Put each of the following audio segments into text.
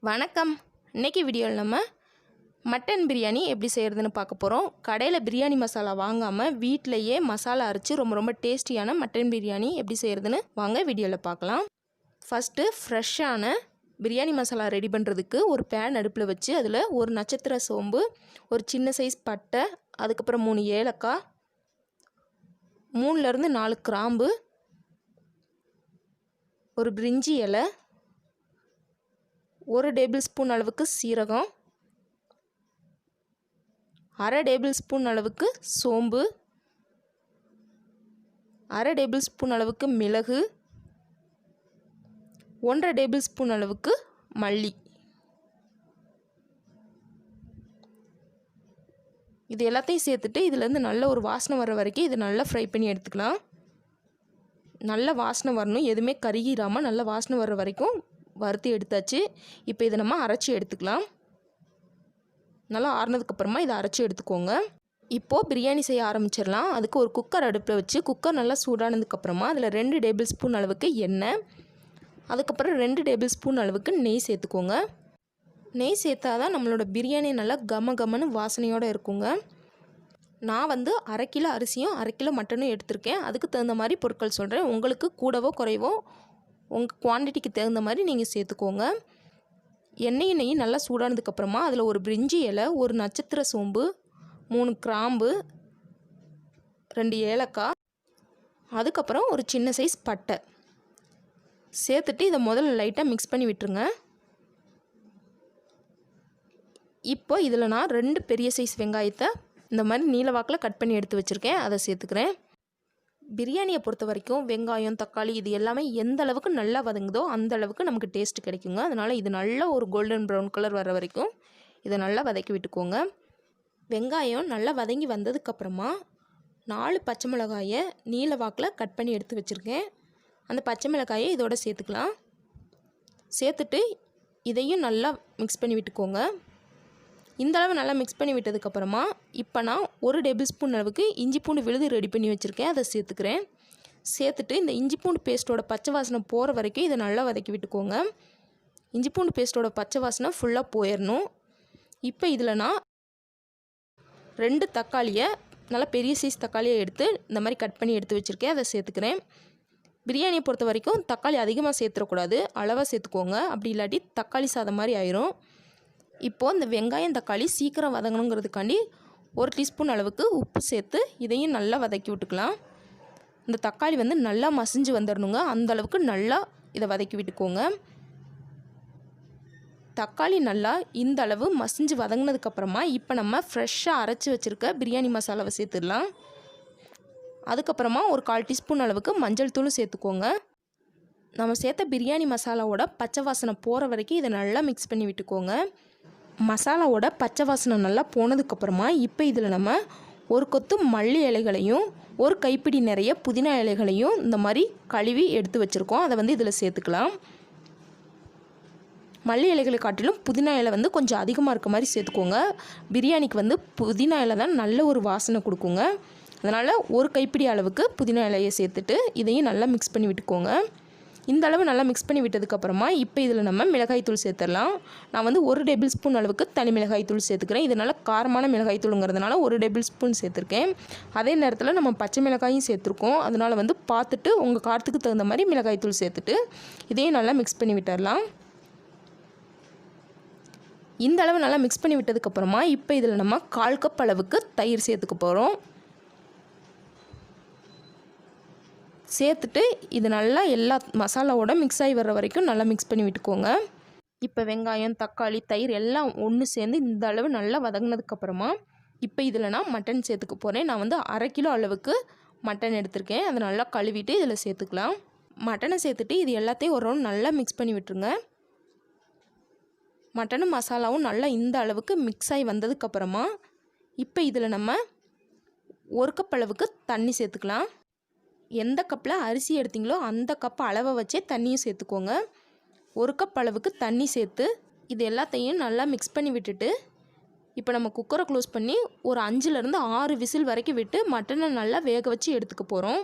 வணக்கம். இன்றைக்கி வீடியோவில் நம்ம மட்டன் பிரியாணி எப்படி செய்கிறதுன்னு பார்க்க போகிறோம். கடையில் பிரியாணி மசாலா வாங்காமல் வீட்டிலையே மசாலா அரைச்சி ரொம்ப டேஸ்டியான மட்டன் பிரியாணி எப்படி செய்கிறதுன்னு வாங்க வீடியோவில் பார்க்கலாம். ஃபஸ்ட்டு ஃப்ரெஷ்ஷான பிரியாணி மசாலா ரெடி பண்ணுறதுக்கு ஒரு பேன் அடுப்பில் வச்சு அதில் ஒரு நட்சத்திர சோம்பு, ஒரு சின்ன சைஸ் பட்டை, அதுக்கப்புறம் 3 ஏலக்காய், 3லேருந்து 4 கிராம்பு, ஒரு பிரிஞ்சி இலை, 1 டேபிள் ஸ்பூன் அளவுக்கு சீரகம், 1/2 டேபிள் ஸ்பூன் அளவுக்கு சோம்பு, 1/2 டேபிள் ஸ்பூன் அளவுக்கு மிளகு, 1/2 டேபிள் ஸ்பூன் அளவுக்கு மல்லி. இது எல்லாத்தையும் சேர்த்துட்டு இதிலேருந்து நல்ல ஒரு வாசனை வர வரைக்கும் இதை நல்லா ஃப்ரை பண்ணி எடுத்துக்கலாம். நல்ல வாசனை வரணும், எதுவுமே கருகிராமல் நல்ல வாசனை வர வரைக்கும் வறுத்து எடுத்தாச்சு. இப்போ இதை நம்ம அரைச்சி எடுத்துக்கலாம். நல்லா ஆறுனதுக்கப்புறமா இதை அரைச்சி எடுத்துக்கோங்க. இப்போது பிரியாணி செய்ய ஆரம்பிச்சிடலாம். அதுக்கு ஒரு குக்கர் அடுப்பில் வச்சு குக்கர் நல்லா சூடானதுக்கப்புறமா அதில் 2 டேபிள் ஸ்பூன் அளவுக்கு எண்ணெய், அதுக்கப்புறம் 2 டேபிள் ஸ்பூன் அளவுக்கு நெய் சேர்த்துக்கோங்க. நெய் சேர்த்தா தான் நம்மளோட பிரியாணி நல்லா கமன்னு வாசனையோடு இருக்குங்க. நான் 1/2 கிலோ அரிசியும் 1/2 கிலோ மட்டனும் எடுத்திருக்கேன். அதுக்கு தகுந்த மாதிரி பொருட்கள் சொல்கிறேன். உங்களுக்கு கூடவோ குறைவோ உங்கள் குவான்டிட்டிக்கு தகுந்த மாதிரி நீங்கள் சேர்த்துக்கோங்க. எண்ணெயும் நெய் நல்லா சூடானதுக்கப்புறமா அதில் ஒரு பிரிஞ்சி இலை, ஒரு நட்சத்திர சோம்பு, 3 கிராம்பு, 2 ஏலக்காய், அதுக்கப்புறம் ஒரு சின்ன சைஸ் பட்டை சேர்த்துட்டு இதை முதல்ல லைட்டாக மிக்ஸ் பண்ணி விட்டுருங்க. இப்போ இதில் நான் 2 பெரிய சைஸ் வெங்காயத்தை இந்த மாதிரி நீல வாக்கில் கட் பண்ணி எடுத்து வச்சுருக்கேன், அதை சேர்த்துக்கிறேன். பிரியாணியை பொறுத்த வரைக்கும் வெங்காயம், தக்காளி இது எல்லாமே எந்த அளவுக்கு நல்லா வதங்குதோ அந்த அளவுக்கு நமக்கு டேஸ்ட் கிடைக்குங்க. அதனால் இது நல்லா ஒரு கோல்டன் ப்ரௌன் கலர் வர வரைக்கும் இதை நல்லா வதக்கி விட்டுக்கோங்க. வெங்காயம் நல்லா வதங்கி வந்ததுக்கப்புறமா 4 பச்சை மிளகாயை நீல வாக்கில் கட் பண்ணி எடுத்து வச்சுருக்கேன். அந்த பச்சை மிளகாயை இதோட சேர்த்துக்கலாம். சேர்த்துட்டு இதையும் நல்லா மிக்ஸ் பண்ணி விட்டுக்கோங்க. இந்த அளவு நல்லா மிக்ஸ் பண்ணி விட்டதுக்கப்புறமா இப்போ நான் 1 டேபிள் ஸ்பூன் அளவுக்கு இஞ்சி பூண்டு விழுது ரெடி பண்ணி வச்சுருக்கேன், அதை சேர்த்துக்கிறேன். சேர்த்துட்டு இந்த இஞ்சி பூண்டு பேஸ்ட்டோட பச்சை வாசனை போகிற வரைக்கும் இதை நல்லா வதக்கி விட்டுக்கோங்க. இஞ்சி பூண்டு பேஸ்ட்டோட பச்சை வாசனை ஃபுல்லாக போயிடணும். இப்போ இதில் நான் 2 தக்காளியை நல்லா பெரிய சைஸ் தக்காளியை எடுத்து இந்த மாதிரி கட் பண்ணி எடுத்து வச்சுருக்கேன், அதை சேர்த்துக்கிறேன். பிரியாணியை பொறுத்த வரைக்கும் தக்காளி அதிகமாக சேர்த்துடக்கூடாது, அளவாக சேர்த்துக்கோங்க. அப்படி இல்லாட்டி தக்காளி சாதம் மாதிரி ஆயிரும். இப்போது இந்த வெங்காயம் தக்காளி சீக்கிரம் வதங்கணுங்கிறதுக்காண்டி 1 டீஸ்பூன் அளவுக்கு உப்பு சேர்த்து இதையும் நல்லா வதக்கி விட்டுக்கலாம். இந்த தக்காளி நல்லா மசிஞ்சு வந்துடணுங்க, அந்த அளவுக்கு நல்லா இதை வதக்கி விட்டுக்கோங்க. தக்காளி நல்லா இந்த அளவு மசிஞ்சு வதங்கினதுக்கப்புறமா இப்போ நம்ம ஃப்ரெஷ்ஷாக அரைச்சி வச்சுருக்க பிரியாணி மசாலாவை சேர்த்துடலாம். அதுக்கப்புறமா ஒரு 1/4 டீஸ்பூன் அளவுக்கு மஞ்சள் தூள் சேர்த்துக்கோங்க. நம்ம சேர்த்த பிரியாணி மசாலாவோட பச்சை வாசனை போகிற வரைக்கும் இதை நல்லா மிக்ஸ் பண்ணி விட்டுக்கோங்க. மசாலாவோட பச்சை வாசனை நல்லா போனதுக்கப்புறமா இப்போ இதில் நம்ம ஒரு கொத்து மல்லி இலைகளையும் 1 கைப்பிடி நிறைய புதினா இலைகளையும் இந்த மாதிரி கழுவி எடுத்து வச்சுருக்கோம், அதை இதில் சேர்த்துக்கலாம். மல்லி இலைகளை காட்டிலும் புதினா இலை கொஞ்சம் அதிகமாக இருக்க மாதிரி சேர்த்துக்கோங்க. பிரியாணிக்கு புதினா இலை தான் நல்ல ஒரு வாசனை கொடுக்குங்க. அதனால் 1 கைப்பிடி அளவுக்கு புதினா இலையை சேர்த்துட்டு இதையும் நல்லா மிக்ஸ் பண்ணி விட்டுக்கோங்க. இந்த அளவு நல்லா மிக்ஸ் பண்ணி விட்டதுக்கப்புறமா இப்போ இதில் நம்ம மிளகாய் தூள் சேர்த்துடலாம். நான் 1 டேபிள் ஸ்பூன் அளவுக்கு தனி மிளகாய் தூள் சேர்த்துக்கிறேன். இது நல்லா காரமான மிளகாய் தூளுங்கிறதுனால 1 டேபிள் ஸ்பூன் சேர்த்துருக்கேன். அதே நேரத்தில் நம்ம பச்சை மிளகாயும் சேர்த்துருக்கோம், அதனால் பார்த்துட்டு உங்கள் காரத்துக்கு தகுந்த மாதிரி மிளகாய் தூள் சேர்த்துட்டு இதையும் நல்லா மிக்ஸ் பண்ணி விட்டுடலாம். இந்த அளவு நல்லா மிக்ஸ் பண்ணி விட்டதுக்கப்புறமா இப்போ இதில் நம்ம 1/4 கப் அளவுக்கு தயிர் சேர்த்துக்க போகிறோம். சேர்த்துட்டு இது நல்லா எல்லா மசாலாவோட மிக்ஸ் ஆகி வர்ற வரைக்கும் நல்லா மிக்ஸ் பண்ணி விட்டுக்கோங்க. இப்போ வெங்காயம், தக்காளி, தயிர் எல்லாம் ஒன்று சேர்ந்து இந்த அளவு நல்லா வதங்கினதுக்கப்புறமா இப்போ இதில் நான் மட்டன் சேர்த்துக்க போகிறேன். நான் 1/2 கிலோ அளவுக்கு மட்டன் எடுத்திருக்கேன், அதை நல்லா கழுவிட்டு இதில் சேர்த்துக்கலாம். மட்டனை சேர்த்துட்டு இது எல்லாத்தையும் ஒரு ரவுண்ட் நல்லா மிக்ஸ் பண்ணி விட்டுருங்க. மட்டனும் மசாலாவும் நல்லா இந்த அளவுக்கு மிக்ஸ் ஆகி வந்ததுக்கப்புறமா இப்போ இதில் நம்ம 1 கப் அளவுக்கு தண்ணி சேர்த்துக்கலாம். எந்த கப்பில் அரிசி எடுத்தீங்களோ அந்த கப் அளவை வச்சே தண்ணியும் சேர்த்துக்கோங்க. 1 கப் அளவுக்கு தண்ணி சேர்த்து இது எல்லாத்தையும் நல்லா மிக்ஸ் பண்ணி விட்டுட்டு இப்போ நம்ம குக்கரை க்ளோஸ் பண்ணி ஒரு 5லேருந்து 6 விசில் வரைக்கும் விட்டு மட்டனை நல்லா வேக வச்சு எடுத்துக்க போகிறோம்.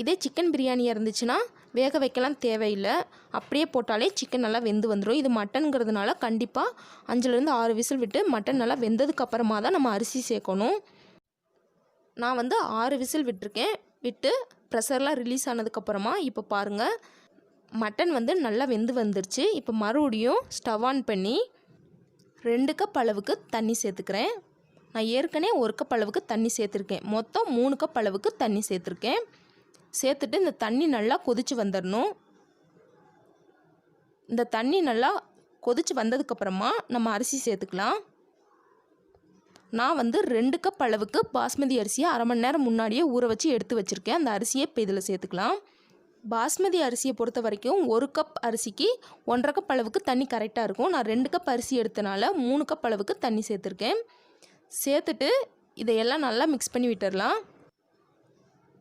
இதே சிக்கன் பிரியாணியாக இருந்துச்சுன்னா வேக வைக்கலாம் தேவையில்லை, அப்படியே போட்டாலே சிக்கன் நல்லா வெந்து வந்துடும். இது மட்டனுங்கிறதுனால கண்டிப்பாக 5லேருந்து 6 விசில் விட்டு மட்டன் நல்லா வெந்ததுக்கப்புறமா தான் நம்ம அரிசி சேர்க்கணும். நான் வந்து 6 விசில் விட்டுருக்கேன். விட்டு ப்ரெஷர்லாம் ரிலீஸ் ஆனதுக்கப்புறமா இப்போ பாருங்கள் மட்டன் வந்து நல்லா வெந்து வந்துருச்சு. இப்போ மறுபடியும் ஸ்டவ் ஆன் பண்ணி 2 கப் அளவுக்கு தண்ணி சேர்த்துக்கிறேன். நான் ஏற்கனவே 1 கப் அளவுக்கு தண்ணி சேர்த்துருக்கேன். மொத்தம் 3 கப் அளவுக்கு தண்ணி சேர்த்துருக்கேன். சேர்த்துட்டு இந்த தண்ணி நல்லா கொதித்து வந்துடணும். இந்த தண்ணி நல்லா கொதித்து வந்ததுக்கப்புறமா நம்ம அரிசி சேர்த்துக்கலாம். நான் வந்து 2 கப் அளவுக்கு பாஸ்மதி அரிசியை அரை மணி நேரம் முன்னாடியே ஊற வச்சு எடுத்து வச்சுருக்கேன். அந்த அரிசியை இப்போ இதில் சேர்த்துக்கலாம். பாஸ்மதி அரிசியை பொறுத்த வரைக்கும் 1 கப் அரிசிக்கு 1.5 கப் அளவுக்கு தண்ணி கரெக்டாக இருக்கும். நான் 2 கப் அரிசி எடுத்தனால 3 கப் அளவுக்கு தண்ணி சேர்த்துருக்கேன். சேர்த்துட்டு இதையெல்லாம் நல்லா மிக்ஸ் பண்ணி விட்டுடலாம்.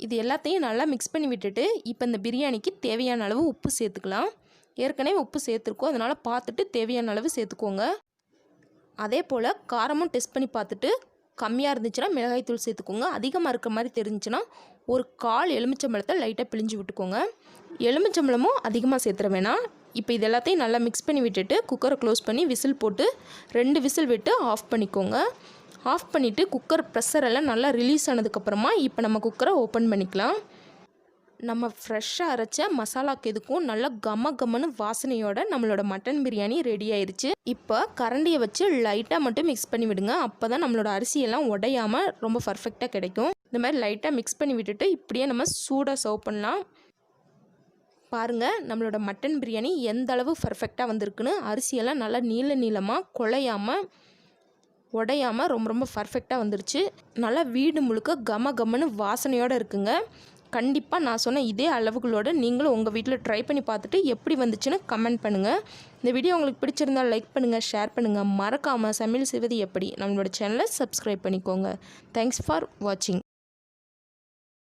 இது எல்லாத்தையும் நல்லா மிக்ஸ் பண்ணி விட்டுட்டு இப்போ இந்த பிரியாணிக்கு தேவையான அளவு உப்பு சேர்த்துக்கலாம். ஏற்கனவே உப்பு சேர்த்துருக்கோம், அதனால் பார்த்துட்டு தேவையான அளவு சேர்த்துக்கோங்க. அதே போல் காரமும் டெஸ்ட் பண்ணி பார்த்துட்டு கம்மியாக இருந்துச்சுன்னா மிளகாய்த்தூள் சேர்த்துக்கோங்க. அதிகமாக இருக்கிற மாதிரி தெரிஞ்சுன்னா ஒரு 1/4 எலுமிச்சம்பழத்தை லைட்டாக பிழிஞ்சு விட்டுக்கோங்க. எலுமிச்சம்பழமும் அதிகமாக சேர்த்துற வேணாம். இப்போ இது எல்லாத்தையும் நல்லா மிக்ஸ் பண்ணி விட்டுட்டு குக்கரை க்ளோஸ் பண்ணி விசில் போட்டு 2 விசில் விட்டு ஆஃப் பண்ணிக்கோங்க. ஆஃப் பண்ணிவிட்டு குக்கர் ப்ரெஷர் எல்லாம் நல்லா ரிலீஸ் ஆனதுக்கப்புறமா இப்போ நம்ம குக்கரை ஓப்பன் பண்ணிக்கலாம். நம்ம ஃப்ரெஷ்ஷாக அரைச்ச மசாலாக்கு எதுக்கும் நல்லா கம்மன்னு வாசனையோட நம்மளோட மட்டன் பிரியாணி ரெடி ஆயிடுச்சு. இப்போ கரண்டியை வச்சு லைட்டாக மட்டும் மிக்ஸ் பண்ணி விடுங்க. அப்போ தான் நம்மளோட அரிசியெல்லாம் உடையாமல் ரொம்ப பர்ஃபெக்டாக கிடைக்கும். இந்த மாதிரி லைட்டாக மிக்ஸ் பண்ணி விட்டுட்டு இப்படியே நம்ம சூடாக சர்வ் பண்ணலாம். பாருங்கள் நம்மளோட மட்டன் பிரியாணி எந்த அளவு பர்ஃபெக்டாக வந்திருக்குன்னு. அரிசியெல்லாம் நல்லா நீளமாக குழையாமல் உடையாமல் ரொம்ப பர்ஃபெக்டாக வந்துருச்சு. நல்லா வீடு முழுக்க கம்மன்னு வாசனையோடு இருக்குங்க. கண்டிப்பாக நான் சொன்ன இதே அளவுகளோடு நீங்களும் உங்கள் வீட்டில் ட்ரை பண்ணி பார்த்துட்டு எப்படி வந்துச்சுன்னு கமெண்ட் பண்ணுங்கள். இந்த வீடியோ உங்களுக்கு பிடிச்சிருந்தால் லைக் பண்ணுங்கள், ஷேர் பண்ணுங்கள். மறக்காமல் சமையல் செய்வது எப்படி நம்மளோட சேனலை சப்ஸ்கிரைப் பண்ணிக்கோங்க. தேங்க்ஸ் ஃபார் வாட்சிங்.